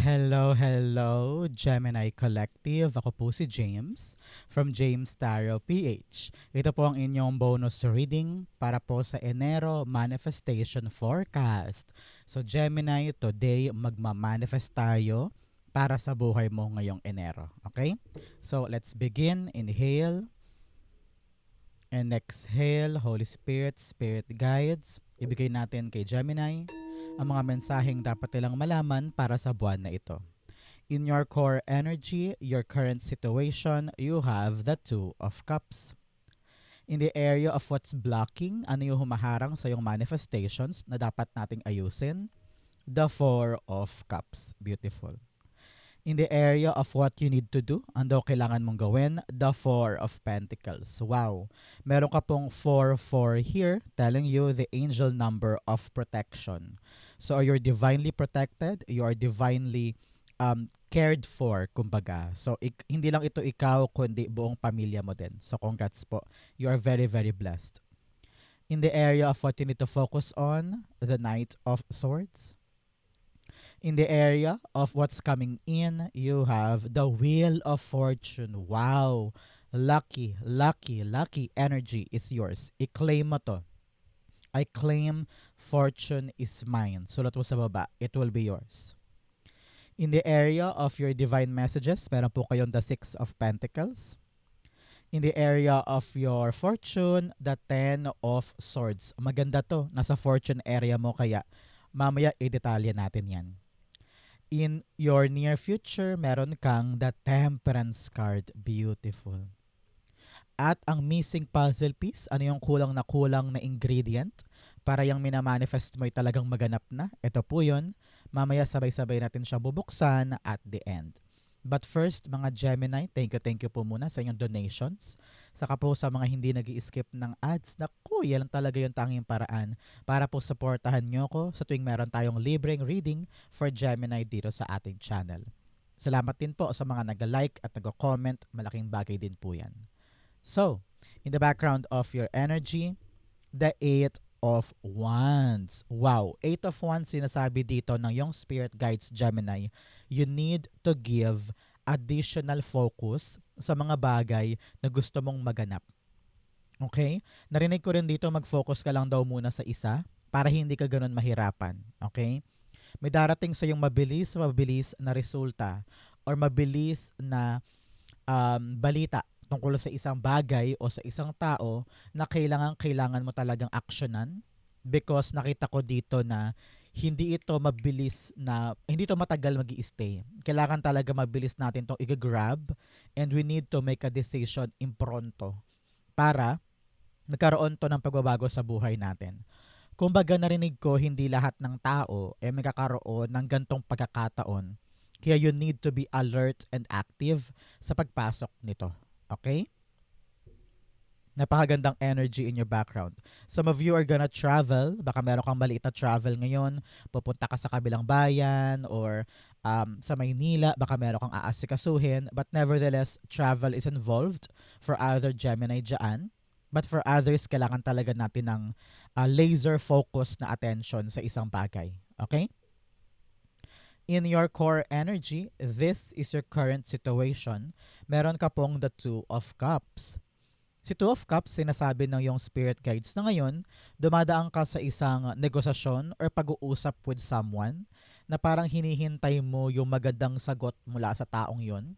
Hello, Gemini Collective. Ako po si James from James Tarot PH. Ito po ang inyong bonus reading para po sa Enero Manifestation Forecast. So Gemini, today magma-manifest tayo para sa buhay mo ngayong Enero. Okay? So let's begin. Inhale and exhale. Holy Spirit, Spirit Guides. Ibigay natin kay Gemini ang mga mensaheng dapat nilang malaman para sa buwan na ito. In your core energy, your current situation, you have the Two of Cups. In the area of what's blocking, ano yung humaharang sa iyong manifestations na dapat nating ayusin? The Four of Cups. Beautiful. In the area of what you need to do, ano kailangan mong gawin? The Four of Pentacles. Wow. Meron ka pong 4-4 here telling you the angel number of protection. So you're divinely protected, you are divinely cared for, kumbaga. So hindi lang ito ikaw, kundi buong pamilya mo din. So congrats po. You are very, very blessed. In the area of what you need to focus on, the Knight of Swords. In the area of what's coming in, you have the Wheel of Fortune. Wow! Lucky, lucky, lucky energy is yours. I-claim mo to. I claim fortune is mine. Sulat mo sa baba. It will be yours. In the area of your divine messages, meron po kayong the Six of Pentacles. In the area of your fortune, the Ten of Swords. Maganda to. Nasa fortune area mo, kaya mamaya i-detalye natin yan. In your near future, meron kang the Temperance card. Beautiful. At ang missing puzzle piece, ano yung kulang na ingredient para yung minamanifest mo ay talagang maganap na? Ito po yun. Mamaya sabay-sabay natin siya bubuksan at the end. But first, mga Gemini, thank you po muna sa inyong donations. Saka po sa mga hindi nag-i-skip ng ads, naku, yan talaga yung tanging paraan para po supportahan nyo ko sa tuwing meron tayong libreng reading for Gemini dito sa ating channel. Salamat din po sa mga nag-like at nag-comment, malaking bagay din po yan. So, in the background of your energy, the Eight of Wands. Wow, Eight of Wands sinasabi dito ng yung spirit guides Gemini, you need to give additional focus sa mga bagay na gusto mong maganap. Okay? Narinig ko rin dito mag-focus ka lang daw muna sa isa para hindi ka ganun mahirapan. Okay? May darating sa yung mabilis na resulta or mabilis na balita tungkol sa isang bagay o sa isang tao na kailangan mo talagang aksyonan, because nakita ko dito na hindi ito matagal mag-i-stay. Kailangan talaga mabilis natin itong i-grab, and we need to make a decision impronto para magkaroon to ng pagbabago sa buhay natin. Kumbaga narinig ko, hindi lahat ng tao ay magkakaroon ng gantong pagkakataon. Kaya you need to be alert and active sa pagpasok nito. Okay? Napakagandang energy in your background. Some of you are gonna travel. Baka meron kang maliit na travel ngayon. Pupunta ka sa kabilang bayan or sa Maynila. Baka meron kang aasikasuhin. But nevertheless, travel is involved for other Gemini dyan. But for others, kailangan talaga natin ng laser focus na attention sa isang bagay. Okay? In your core energy, this is your current situation. Meron ka pong the Two of Cups. Si Two of Cups, sinasabi ng yung spirit guides na ngayon, dumadaan ka sa isang negosasyon or pag-uusap with someone na parang hinihintay mo yung magandang sagot mula sa taong yon.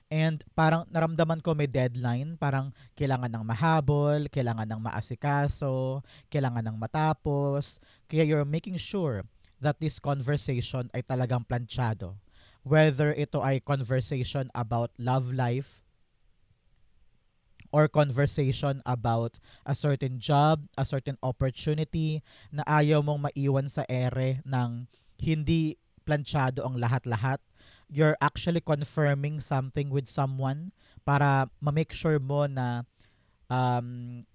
And parang naramdaman ko may deadline, parang kailangan ng mahabol, kailangan ng maasikaso, kailangan ng matapos. Kaya you're making sure that this conversation ay talagang planchado. Whether ito ay conversation about love life or conversation about a certain job, a certain opportunity na ayaw mong maiwan sa ere ng hindi planchado ang lahat-lahat. You're actually confirming something with someone para ma-make sure mo na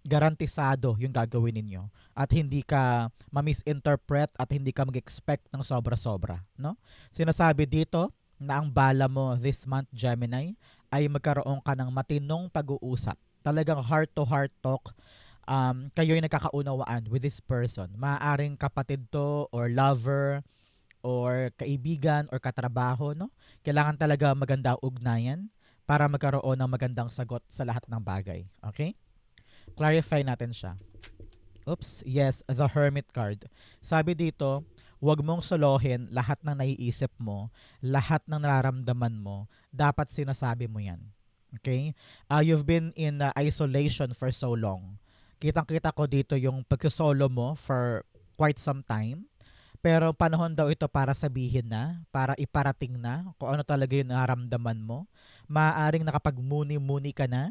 garantisado yung gagawin ninyo at hindi ka ma-misinterpret at hindi ka mag-expect ng sobra-sobra, no? Sinasabi dito na ang bala mo this month, Gemini, ay magkaroon ka ng matinong pag-uusap. Talagang heart-to-heart talk. Kayo'y nagkakaunawaan with this person. Maaaring kapatid to or lover or kaibigan or katrabaho, no? Kailangan talaga maganda ang ugnayan para magkaroon ng magandang sagot sa lahat ng bagay. Okay? Clarify natin siya. Oops, yes, the Hermit card. Sabi dito, huwag mong solohin lahat ng naiisip mo, lahat ng nararamdaman mo, dapat sinasabi mo yan. Okay? You've been in isolation for so long. Kitang-kita ko dito yung pagsosolo mo for quite some time. Pero panahon daw ito para sabihin na, para iparating na kung ano talaga yung nararamdaman mo. Maaaring nakapagmuni-muni ka na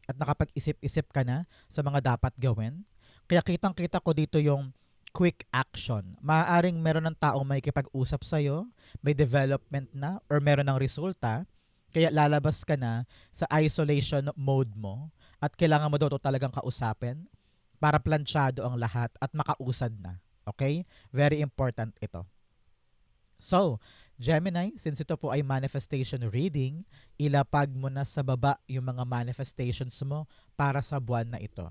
at nakapag-isip-isip ka na sa mga dapat gawin. Kaya kitang-kita ko dito yung quick action. Maaaring meron ng taong may kipag-usap sa'yo, may development na, or meron ng resulta, kaya lalabas ka na sa isolation mode mo at kailangan mo daw ito talagang kausapin para planchado ang lahat at makausad na. Okay? Very important ito. So, Gemini, since ito po ay manifestation reading, ilapag mo na sa baba yung mga manifestations mo para sa buwan na ito.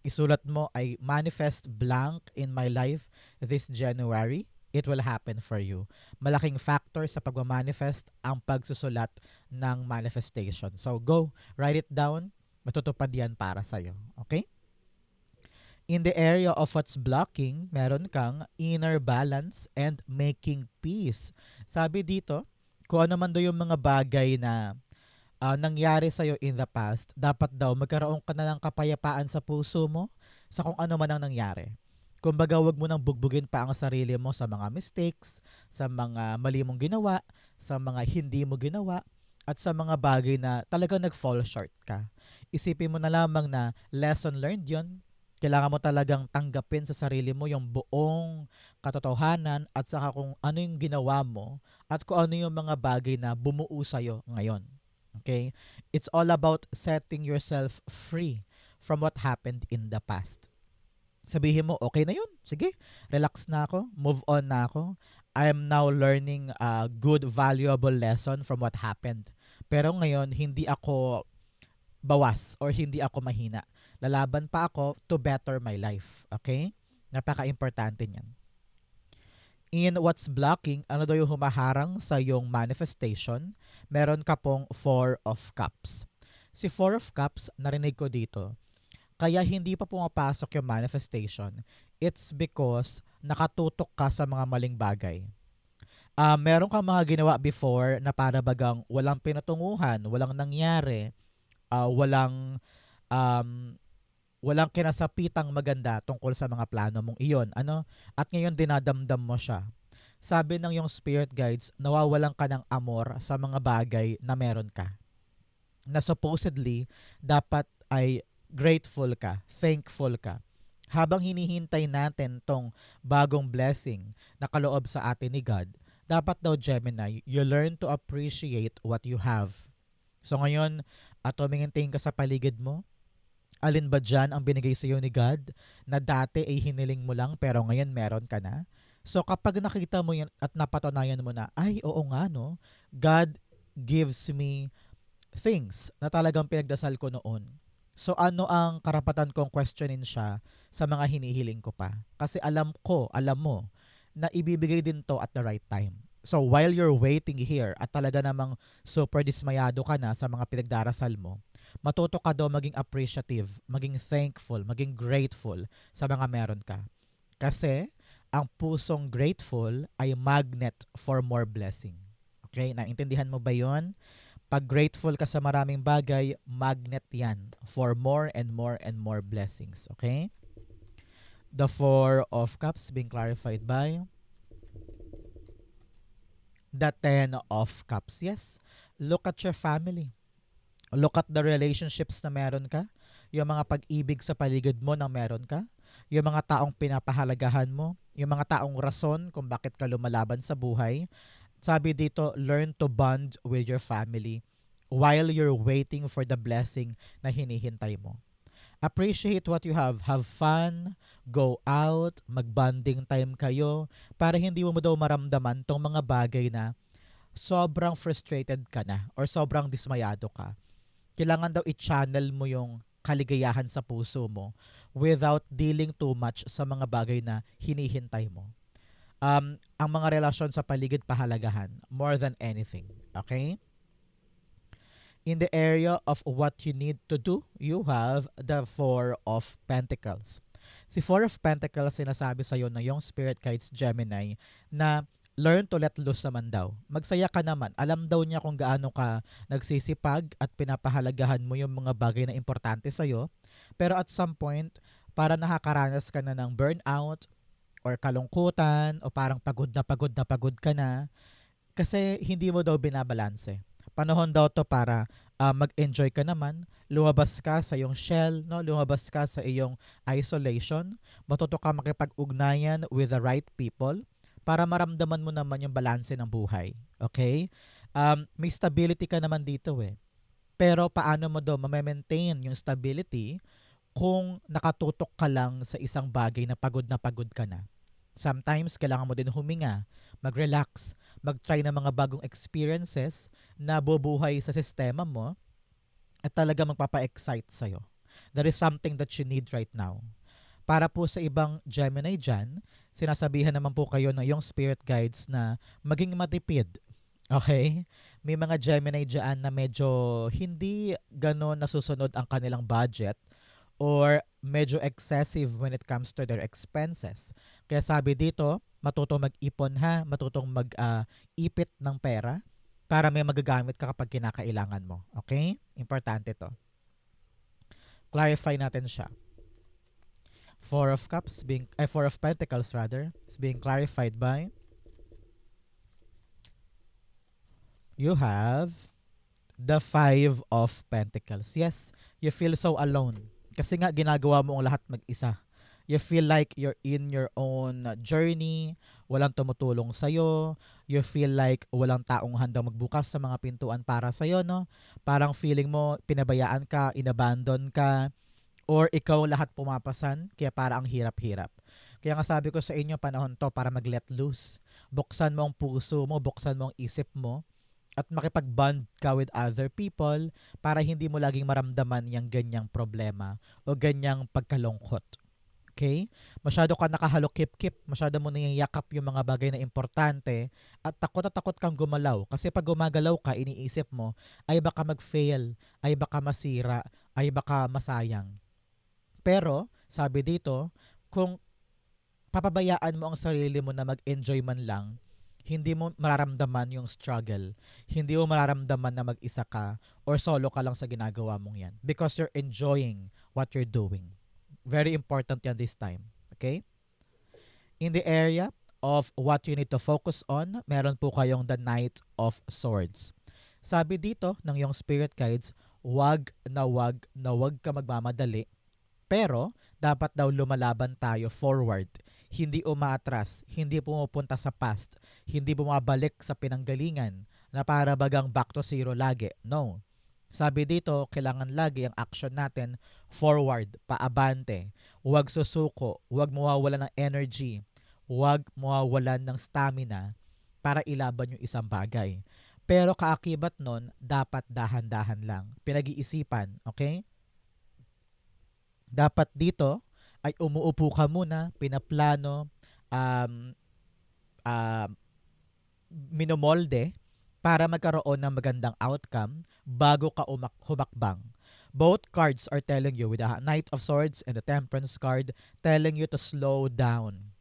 Isulat mo ay manifest blank in my life this January. It will happen for you. Malaking factor sa pagmamanifest ang pagsusulat ng manifestation. So go, write it down. Matutupad yan para sa'yo. Okay? In the area of what's blocking, meron kang inner balance and making peace. Sabi dito, kung ano man do yung mga bagay na nangyari sa'yo in the past, dapat daw magkaroon ka na ng kapayapaan sa puso mo sa kung ano man ang nangyari. Kumbaga, wag mo nang bugbugin pa ang sarili mo sa mga mistakes, sa mga mali mong ginawa, sa mga hindi mo ginawa, at sa mga bagay na talagang nag-fall short ka. Isipin mo na lamang na lesson learned yon. Kailangan mo talagang tanggapin sa sarili mo yung buong katotohanan at saka kung ano yung ginawa mo at kung ano yung mga bagay na bumuo sa'yo ngayon. Okay? It's all about setting yourself free from what happened in the past. Sabihin mo, okay na yun. Sige, relax na ako. Move on na ako. I am now learning a good, valuable lesson from what happened. Pero ngayon, hindi ako bawas or hindi ako mahina. Lalaban pa ako to better my life. Okay? Napaka-importante niyan. In what's blocking, ano daw yung humaharang sa yung manifestation? Meron ka pong Four of Cups. Si Four of Cups, narinig ko dito, kaya hindi pa pumapasok yung manifestation, it's because nakatutok ka sa mga maling bagay. Meron kang mga ginawa before na para bagang walang pinatunguhan, walang nangyari, walang um, walang kinasapitang maganda tungkol sa mga plano mong iyon. Ano? At ngayon dinadamdam mo siya. Sabi ng yung spirit guides, nawawalan ka ng amor sa mga bagay na meron ka. Na supposedly, dapat ay grateful ka, thankful ka. Habang hinihintay natin tong bagong blessing na kaloob sa atin ni God, dapat daw Gemini, you learn to appreciate what you have. So ngayon, tumingin ka sa paligid mo, alin ba dyan ang binigay sa iyo ni God na dati ay hiniling mo lang pero ngayon meron ka na? So kapag nakita mo yan at napatunayan mo na, ay oo nga no, God gives me things na talagang pinagdasal ko noon. So ano ang karapatan kong questionin siya sa mga hinihiling ko pa? Kasi alam mo, na ibibigay din to at the right time. So while you're waiting here at talaga namang super dismayado ka na sa mga pinagdarasal mo, matuto ka daw maging appreciative, maging thankful, maging grateful sa mga meron ka. Kasi ang pusong grateful ay magnet for more blessing. Okay? Naintindihan mo ba yon? Pag grateful ka sa maraming bagay, magnet yan for more and more and more blessings. Okay? The Four of Cups being clarified by the Ten of Cups. Yes, look at your family. Look at the relationships na meron ka. Yung mga pag-ibig sa paligid mo na meron ka. Yung mga taong pinapahalagahan mo. Yung mga taong rason kung bakit ka lumalaban sa buhay. Sabi dito, learn to bond with your family while you're waiting for the blessing na hinihintay mo. Appreciate what you have. Have fun, go out, mag-bonding time kayo para hindi mo daw maramdaman tong mga bagay na sobrang frustrated ka na or sobrang dismayado ka. Kailangan daw i-channel mo yung kaligayahan sa puso mo without dealing too much sa mga bagay na hinihintay mo. Ang mga relasyon sa paligid pahalagahan more than anything. Okay? In the area of what you need to do, you have the Four of Pentacles. Si Four of Pentacles, sinasabi sa'yo na yung Spirit Guides Gemini na learn to let loose naman daw. Magsaya ka naman. Alam daw niya kung gaano ka nagsisipag at pinapahalagahan mo yung mga bagay na importante sa'yo. Pero at some point, para nakakaranas ka na ng burnout or kalungkutan o parang pagod ka na kasi hindi mo daw binabalanse. Panahon daw to para mag-enjoy ka naman, lumabas ka sa iyong shell, no? Lumabas ka sa iyong isolation, matuto ka makipag-ugnayan with the right people para maramdaman mo naman yung balanse ng buhay. Okay? May stability ka naman dito eh. Pero paano mo daw ma-maintain yung stability kung nakatutok ka lang sa isang bagay na pagod ka na? Sometimes, kailangan mo din huminga, mag-relax, mag-try ng mga bagong experiences na bubuhay sa sistema mo at talaga magpapa-excite sa'yo. That is something that you need right now. Para po sa ibang Gemini dyan, sinasabihan naman po kayo ng yung spirit guides na maging matipid. Okay? May mga Gemini dyan na medyo hindi gano'n nasusunod ang kanilang budget or medyo excessive when it comes to their expenses. Kaya sabi dito, matutong mag-ipon ha, matutong mag-ipit ng pera para may magagamit ka kapag kinakailangan mo. Okay? Importante to. Clarify natin siya. Four of Pentacles rather, is being clarified by you have the Five of Pentacles. Yes, you feel so alone. Kasi nga ginagawa mo ang lahat mag-isa. You feel like you're in your own journey, walang tumutulong sa'yo, you feel like walang taong handang magbukas sa mga pintuan para sa'yo, no? Parang feeling mo, pinabayaan ka, inabandon ka, or ikaw lahat pumapasan, kaya para ang hirap-hirap. Kaya nga sabi ko sa inyo, panahon to para mag-let loose. Buksan mo ang puso mo, buksan mo ang isip mo, at makipag-bond ka with other people para hindi mo laging maramdaman yung ganyang problema o ganyang pagkalungkot. Okay? Masyado ka nakahalokip-kip, masyado mo niyayakap yung mga bagay na importante at takot kang gumalaw. Kasi pag gumagalaw ka, iniisip mo, ay baka mag-fail, ay baka masira, ay baka masayang. Pero, sabi dito, kung papabayaan mo ang sarili mo na mag-enjoy man lang, hindi mo mararamdaman yung struggle. Hindi mo mararamdaman na mag-isa ka or solo ka lang sa ginagawa mong yan because you're enjoying what you're doing. Very important yan this time. Okay? In the area of what you need to focus on, meron po kayong the Knight of Swords. Sabi dito ng iyong spirit guides, wag ka magmamadali. Pero, dapat daw lumalaban tayo forward. Hindi umaatras, hindi pumupunta sa past, hindi bumabalik sa pinanggalingan na para bagang back to zero lagi. No. Sabi dito, kailangan lagi ang action natin forward, paabante. Huwag susuko, huwag mawawalan ng energy, huwag mawawalan ng stamina para ilaban yung isang bagay. Pero kaakibat nun, dapat dahan-dahan lang. Pinag-iisipan, okay? Dapat dito ay umuupo ka muna, pinaplano, um, uh, minomolde para magkaroon ng magandang outcome bago ka humakbang. Both cards are telling you with the Knight of Swords and the Temperance card telling you to slow down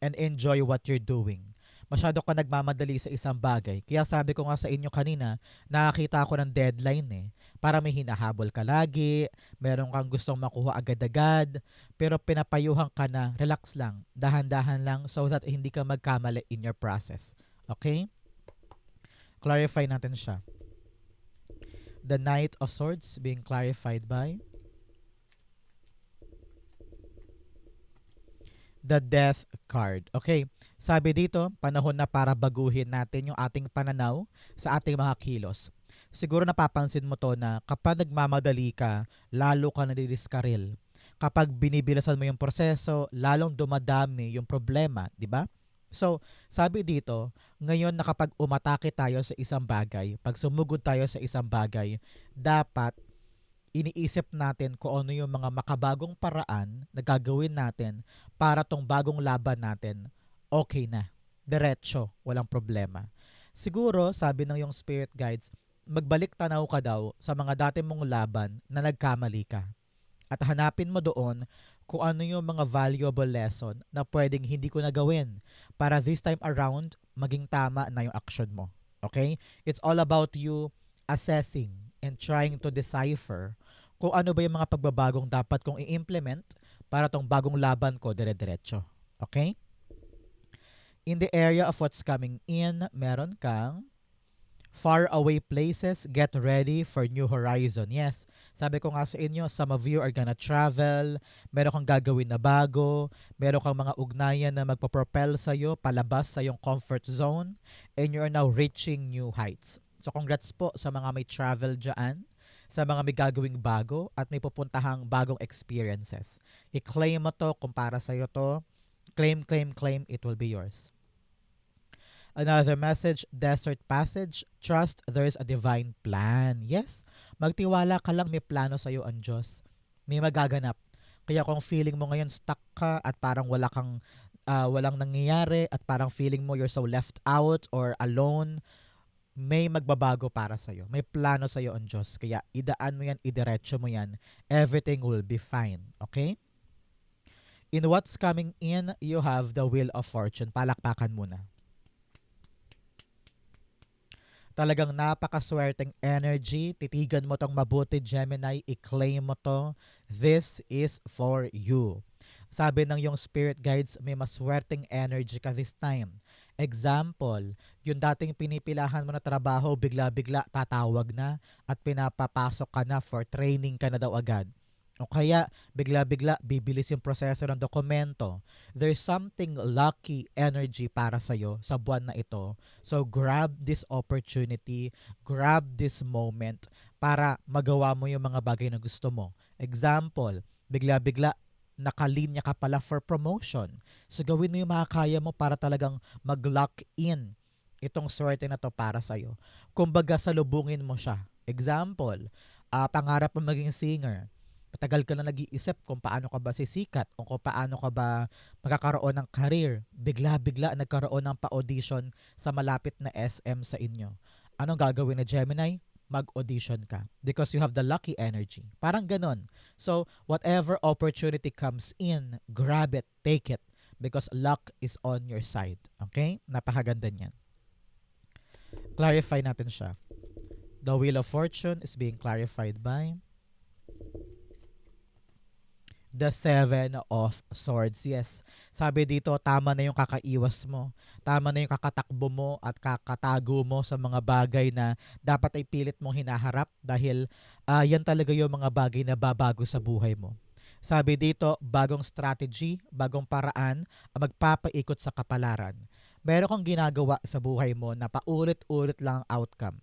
and enjoy what you're doing. Masyado ka nagmamadali sa isang bagay. Kaya sabi ko nga sa inyo kanina, nakakita ako ng deadline eh. Para may hinahabol ka lagi, meron kang gustong makuha agad-agad, pero pinapayuhan ka na, relax lang, dahan-dahan lang so that hindi ka magkamali in your process. Okay? Clarify natin siya. The Knight of Swords being clarified by the Death card. Okay, sabi dito, panahon na para baguhin natin yung ating pananaw sa ating mga kilos. Siguro napapansin mo to na kapag nagmamadali ka, lalo ka nadidiskaril. Kapag binibilisan mo yung proseso, lalong dumadami yung problema, di ba? So, sabi dito, ngayon na kapag umatake tayo sa isang bagay, pag sumugod tayo sa isang bagay, dapat iniisip natin kung ano yung mga makabagong paraan na gagawin natin para tong bagong laban natin okay na. Diretso, walang problema. Siguro, sabi ng yung spirit guides, magbalik tanaw ka daw sa mga dati mong laban na nagkamali ka. At hanapin mo doon kung ano yung mga valuable lesson na pwedeng hindi ko na gawin para this time around, maging tama na yung action mo. Okay? It's all about you assessing and trying to decipher kung ano ba yung mga pagbabagong dapat kong i-implement para tong bagong laban ko dire-diretso. Okay? In the area of what's coming in, meron kang far away places, get ready for new horizon. Yes, sabi ko nga sa inyo, some of you are gonna travel, meron kang gagawin na bago, meron kang mga ugnayan na magpapropel sa'yo, palabas sa iyong comfort zone, and you are now reaching new heights. So congrats po sa mga may travel dyan, sa mga may gagawing bago, at may pupuntahang bagong experiences. I-claim mo to kung para sa'yo to. Claim, claim, claim, it will be yours. Another message, desert passage, trust there's a divine plan. Yes, magtiwala ka lang, may plano sa'yo ang Diyos. May magaganap. Kaya kung feeling mo ngayon stuck ka at parang walang nangyayari at parang feeling mo you're so left out or alone, may magbabago para sa'yo. May plano sa'yo ang Diyos. Kaya idaan mo yan, idiretso mo yan. Everything will be fine. Okay? In what's coming in, you have the wheel of fortune. Palakpakan muna. Talagang napakaswerteng energy. Titigan mo tong mabuti, Gemini. I-claim mo to. This is for you. Sabi ng yung spirit guides, may maswerteng energy ka this time. Example, yung dating pinipilahan mo na trabaho, bigla-bigla tatawag na at pinapapasok ka na for training ka na daw agad. O kaya, bigla-bigla, bibilis yung proseso ng dokumento. There's something lucky energy para sa'yo sa buwan na ito. So, grab this opportunity, grab this moment para magawa mo yung mga bagay na gusto mo. Example, bigla-bigla, nakalinya ka pala for promotion. So, gawin mo yung makakaya mo para talagang mag-lock in itong swerte na to para sa'yo. Kumbaga, salubungin mo siya. Example, pangarap mo maging singer. Matagal ka na nag-iisip kung paano ka ba sisikat o kung paano ka ba magkakaroon ng career. Bigla-bigla nagkaroon ng pa-audition sa malapit na SM sa inyo. Anong gagawin na Gemini? Mag-audition ka because you have the lucky energy. Parang ganon. So, whatever opportunity comes in, grab it, take it because luck is on your side. Okay? Napakaganda niyan. Clarify natin siya. The Wheel of Fortune is being clarified by the Seven of Swords. Yes. Sabi dito, tama na yung kakaiwas mo. Tama na yung kakatakbo mo at kakatago mo sa mga bagay na dapat ay pilit mong hinaharap dahil yan talaga yung mga bagay na babago sa buhay mo. Sabi dito, bagong strategy, bagong paraan ang magpapaikot sa kapalaran. Meron kang ginagawa sa buhay mo na paulit-ulit lang ang outcome.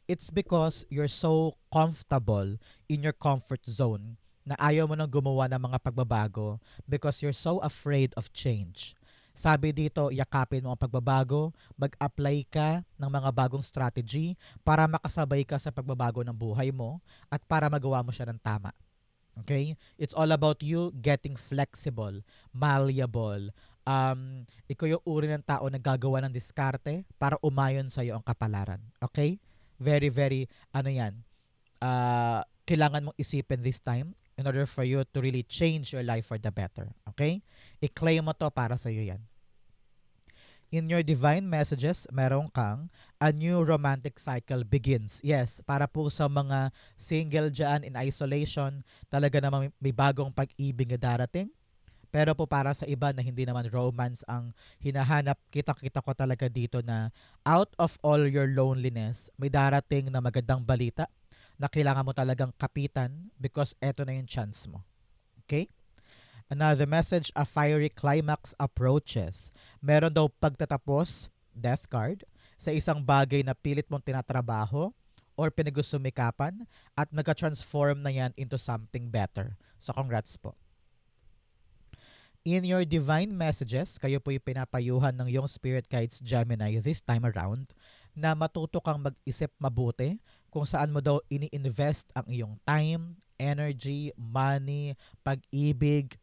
It's because you're so comfortable in your comfort zone na ayaw mo nang gumawa ng mga pagbabago because you're so afraid of change. Sabi dito, yakapin mo ang pagbabago, mag-apply ka ng mga bagong strategy para makasabay ka sa pagbabago ng buhay mo at para magawa mo siya ng tama. Okay? It's all about you getting flexible, malleable. Ikaw yung uri ng tao na gagawa ng diskarte para umayon sa'yo ang kapalaran. Okay? Very, very, kailangan mong isipin this time in order for you to really change your life for the better. Okay? I-claim mo to para sa'yo yan. In your divine messages, meron kang a new romantic cycle begins. Yes, para po sa mga single dyan in isolation, talaga naman may bagong pag-ibig na darating. Pero po para sa iba na hindi naman romance ang hinahanap, kita-kita ko talaga dito na out of all your loneliness, may darating na magandang balita na kailangan mo talagang kapitan because eto na yung chance mo. Okay? Another message, a fiery climax approaches. Meron daw pagtatapos, death card, sa isang bagay na pilit mong tinatrabaho or pinagusumikapan at nagka-transform na yan into something better. So congrats po. In your divine messages, kayo po yung pinapayuhan ng yung spirit guides Gemini this time around na matuto kang mag-isip mabuti kung saan mo daw ini-invest ang iyong time, energy, money, pag-ibig,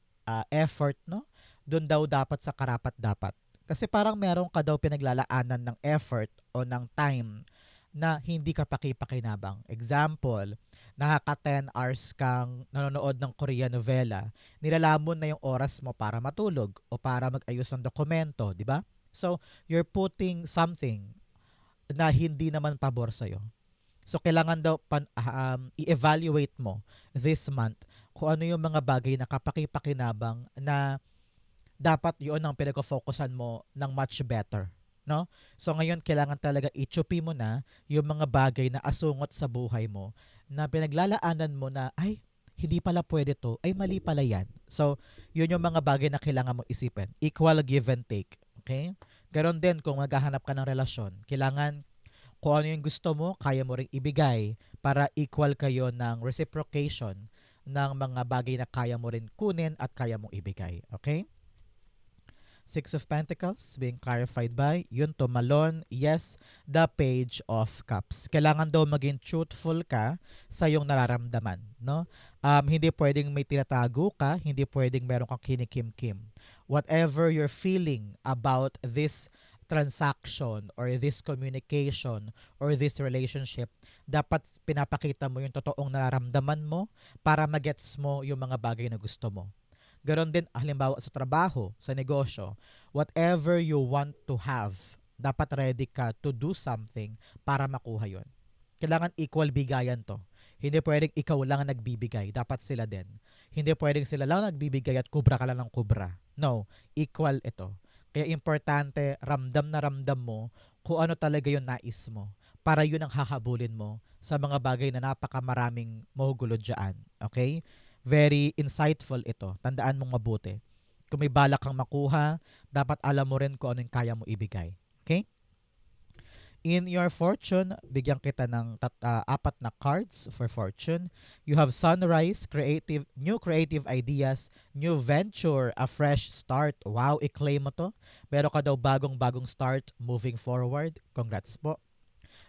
effort, no? Doon daw dapat sa karapat-dapat. Kasi parang meron ka daw pinaglalaanan ng effort o ng time na hindi ka pakipakinabang. Example, nakaka 10 hours kang nanonood ng Korean novela, nilalamon na yung oras mo para matulog o para mag-ayos ng dokumento, di ba? So, you're putting something na hindi naman pabor sa'yo. So, kailangan daw i-evaluate mo this month kung ano yung mga bagay na kapakipakinabang na dapat yun ang pinag-focusan mo ng much better. No? So ngayon, kailangan talaga i-chupi mo na yung mga bagay na asungot sa buhay mo na pinaglalaanan mo na, ay, hindi pala pwede to, ay mali pala yan. So, yun yung mga bagay na kailangan mo isipin. Equal give and take. Okay? Ganon din kung maghahanap ka ng relasyon. Kailangan kung ano yung gusto mo, kaya mo ring ibigay para equal kayo ng reciprocation ng mga bagay na kaya mo rin kunin at kaya mong ibigay. Okay? Six of Pentacles being clarified by yun tumalon, yes, the Page of Cups. Kailangan daw maging truthful ka sa iyong nararamdaman, no? Hindi pwedeng may tinatago ka, hindi pwedeng meron kang kinikim-kim. Whatever you're feeling about this transaction or this communication or this relationship, dapat pinapakita mo yung totoong nararamdaman mo para magets mo yung mga bagay na gusto mo. Ganon din, halimbawa sa trabaho, sa negosyo, whatever you want to have, dapat ready ka to do something para makuha yon. Kailangan equal bigayan to. Hindi pwedeng ikaw lang ang nagbibigay, dapat sila din. Hindi pwedeng sila lang nagbibigay at kubra ka lang ng kubra. No, equal ito. Kaya importante, ramdam na ramdam mo kung ano talaga yung nais mo para yun ang hahabulin mo sa mga bagay na napakamaraming mahugulo dyan. Okay? Very insightful ito. Tandaan mong mabuti. Kung may balak kang makuha, dapat alam mo rin kung ano yung kaya mo ibigay. Okay? In your fortune, bigyan kita ng apat na cards for fortune. You have sunrise, new creative ideas, new venture, a fresh start. Wow, i-claim mo to. Meron ka daw bagong start moving forward. Congrats po.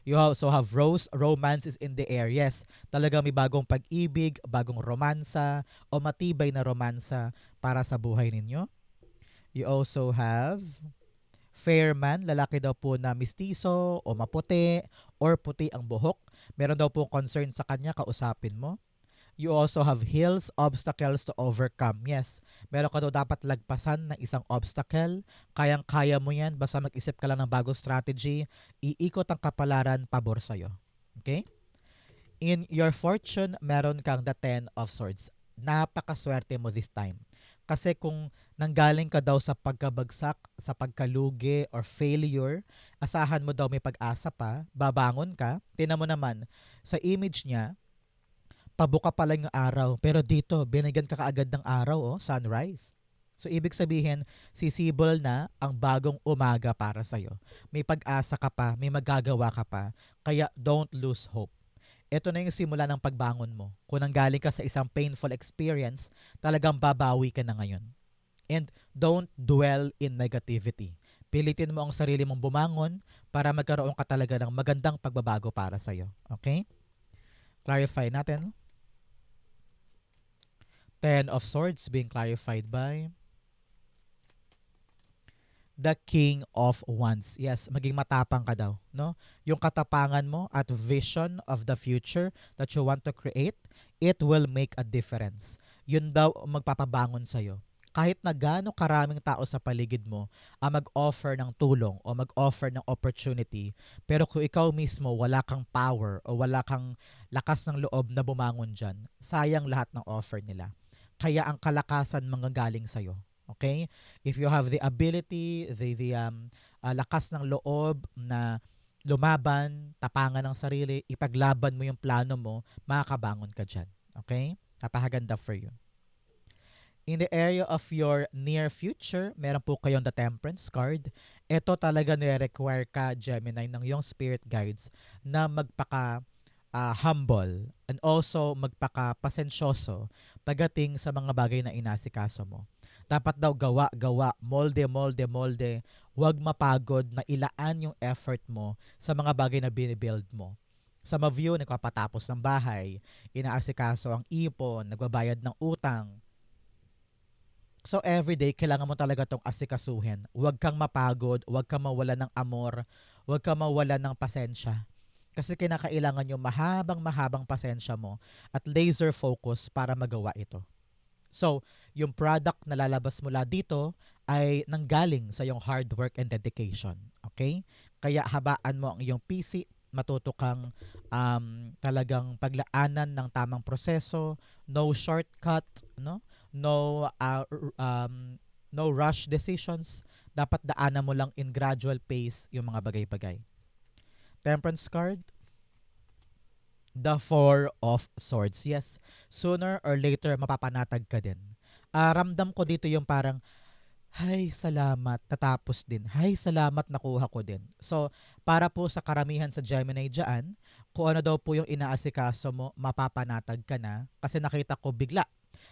You also have romance is in the air. Yes, talaga may bagong pag-ibig, bagong romansa, o matibay na romansa para sa buhay ninyo. You also have fair man, lalaki daw po na mistiso o maputi or puti ang buhok. Meron daw po concern sa kanya, kausapin mo. You also have hills, obstacles to overcome. Yes, meron ka daw dapat lagpasan ng isang obstacle. Kayang-kaya mo yan, basta mag-isip ka lang ng bagong strategy. Iikot ang kapalaran pabor sa'yo. Okay? In your fortune, meron kang the 10 of swords. Napakaswerte mo this time. Kasi kung nanggaling ka daw sa pagkabagsak, sa pagkalugi or failure, asahan mo daw may pag-asa pa, babangon ka. Tingnan mo naman, sa image niya, pabuka pa lang yung araw. Pero dito, binigyan ka kaagad ng araw, sunrise. So, ibig sabihin, sisibol na ang bagong umaga para sa'yo. May pag-asa ka pa, may magagawa ka pa. Kaya, don't lose hope. Ito na yung simula ng pagbangon mo. Kung nanggaling ka sa isang painful experience, talagang babawi ka na ngayon. And don't dwell in negativity. Pilitin mo ang sarili mong bumangon para magkaroon ka talaga ng magandang pagbabago para sa'yo. Okay? Clarify natin. 10 of Swords being clarified by the King of Wands. Yes, maging matapang ka daw, no? Yung katapangan mo at vision of the future that you want to create, it will make a difference. Yun daw magpapabangon sa'yo. Kahit na gaano karaming tao sa paligid mo ang mag-offer ng tulong o mag-offer ng opportunity, pero kung ikaw mismo wala kang power o wala kang lakas ng loob na bumangon dyan, sayang lahat ng offer nila. Kaya ang kalakasan manggagaling sa'yo. Okay? If you have the ability, the lakas ng loob na lumaban, tapangan ng sarili, ipaglaban mo yung plano mo, makakabangon ka dyan. Okay? Napakaganda for you. In the area of your near future, meron po kayong the Temperance card. Ito talaga nire-require ka, Gemini, ng iyong spirit guides na magpaka humble and also magpaka-pasensyoso pagdating sa mga bagay na inasikaso mo. Dapat daw gawa, molde. Huwag mapagod na ilaan yung effort mo sa mga bagay na binibuild mo. Sa mga view, nagpapatapos ng bahay, inaasikaso ang ipon, nagbabayad ng utang. So everyday, kailangan mo talaga tong asikasuhin. Huwag kang mapagod, huwag kang mawala ng amor, huwag kang mawala ng pasensya. Kasi kinakailangan yung mahabang-mahabang pasensya mo at laser focus para magawa ito. So, yung product na lalabas mula dito ay nanggaling sa yung hard work and dedication. Okay? Kaya habaan mo ang iyong PC, matuto kang talagang paglaanan ng tamang proseso, no shortcut, no? No no rush decisions. Dapat daanan mo lang in gradual pace yung mga bagay-bagay. Temperance card, the Four of Swords. Yes, sooner or later mapapanatag ka din. Ramdam ko dito yung parang, hay salamat, tatapos din. Hay salamat, nakuha ko din. So, para po sa karamihan sa Gemini dyan, kung ano daw po yung inaasikaso mo, mapapanatag ka na. Kasi nakita ko bigla,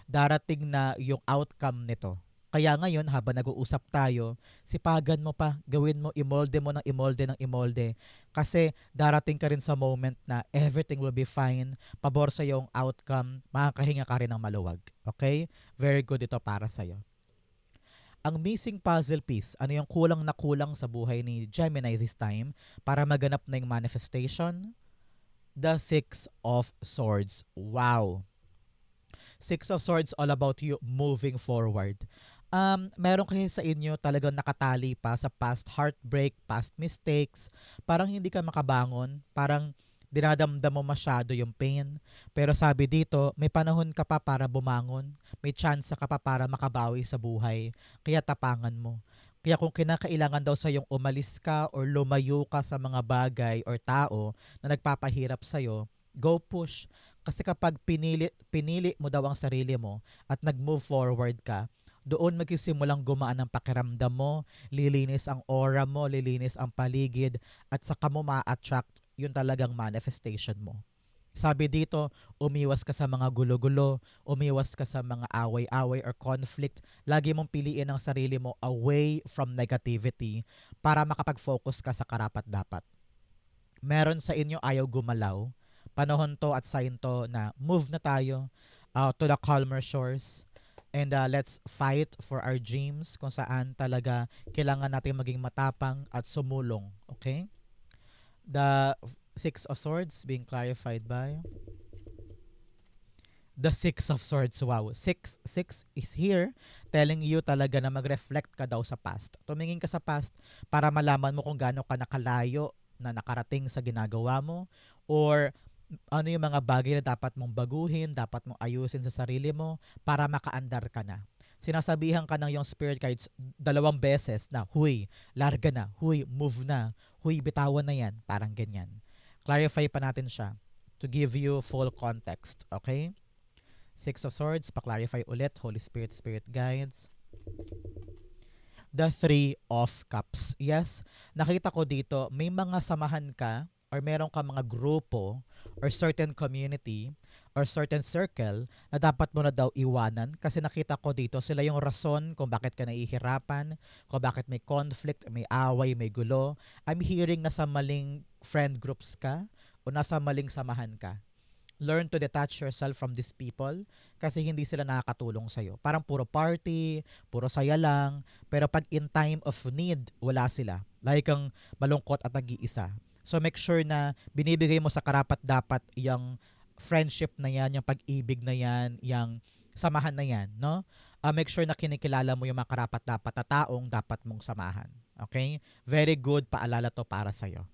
darating na yung outcome nito. Kaya ngayon, habang nag-uusap tayo, sipagan mo pa, gawin mo, imolde mo ng imolde ng imolde. Kasi darating ka rin sa moment na everything will be fine, pabor sa yung outcome, makakahinga ka rin ng maluwag. Okay? Very good ito para sa'yo. Ang missing puzzle piece, ano yung kulang na kulang sa buhay ni Gemini this time para maganap na yung manifestation? The Six of Swords. Wow! Six of Swords all about you moving forward. Meron kayo sa inyo talagang nakatali pa sa past heartbreak, past mistakes, parang hindi ka makabangon, parang dinadamdam mo masyado yung pain. Pero sabi dito, may panahon ka pa para bumangon, may chance ka pa para makabawi sa buhay, kaya tapangan mo. Kaya kung kinakailangan daw sa yung umalis ka or lumayo ka sa mga bagay or tao na nagpapahirap sa'yo, go push. Kasi kapag pinili mo daw ang sarili mo at nag-move forward ka, doon magsimulang gumaan ang pakiramdam mo, lilinis ang aura mo, lilinis ang paligid, at saka mo ma-attract yung talagang manifestation mo. Sabi dito, umiwas ka sa mga gulo-gulo, umiwas ka sa mga away-away or conflict. Lagi mong piliin ang sarili mo away from negativity para makapag-focus ka sa karapat-dapat. Meron sa inyo ayaw gumalaw, panahon to at sign to na move na tayo to the calmer shores. And let's fight for our dreams kung saan talaga kailangan natin maging matapang at sumulong. Okay? The Six of Swords being clarified by the Six of Swords. Wow. Six is here telling you talaga na mag-reflect ka daw sa past. Tumingin ka sa past para malaman mo kung gaano ka nakalayo na nakarating sa ginagawa mo or ano yung mga bagay na dapat mong baguhin, dapat mong ayusin sa sarili mo para makaandar ka na. Sinasabihan ka ng yung spirit guides 2 beses na, huy, larga na, huy, move na, huy, bitawan na yan, parang ganyan. Clarify pa natin siya to give you full context, okay? Six of Swords, pa-clarify ulit, Holy Spirit, Spirit Guides. The Three of Cups. Yes, nakita ko dito, may mga samahan ka or meron ka mga grupo or certain community or certain circle na dapat mo na daw iwanan kasi nakita ko dito sila yung rason kung bakit ka nahihirapan, kung bakit may conflict, may away, may gulo. I'm hearing nasa maling friend groups ka o nasa maling samahan ka. Learn to detach yourself from these people kasi hindi sila nakakatulong sa'yo. Parang puro party, puro saya lang, pero pag in time of need, wala sila. Like kang malungkot at nag-iisa. So make sure na binibigay mo sa karapat-dapat yung friendship na yan, yung pag-ibig na yan, yung samahan na yan, no? Make sure na kinikilala mo yung mga karapat-dapat na taong dapat mong samahan. Okay? Very good paalala to para sa'yo.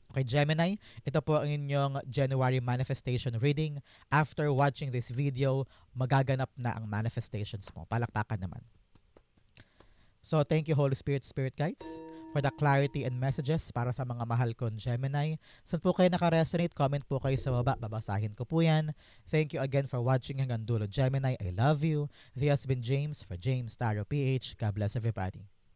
Okay, Gemini, ito po ang inyong January manifestation reading. After watching this video, magaganap na ang manifestations mo. Palakpakan naman. So, thank you Holy Spirit, Spirit Guides, for the clarity and messages para sa mga mahal kong Gemini. Saan po kayo nakaresonate, comment po kayo sa baba, babasahin ko po yan. Thank you again for watching hanggang dulo, Gemini. I love you. This has been James for James Tarot PH. God bless everybody.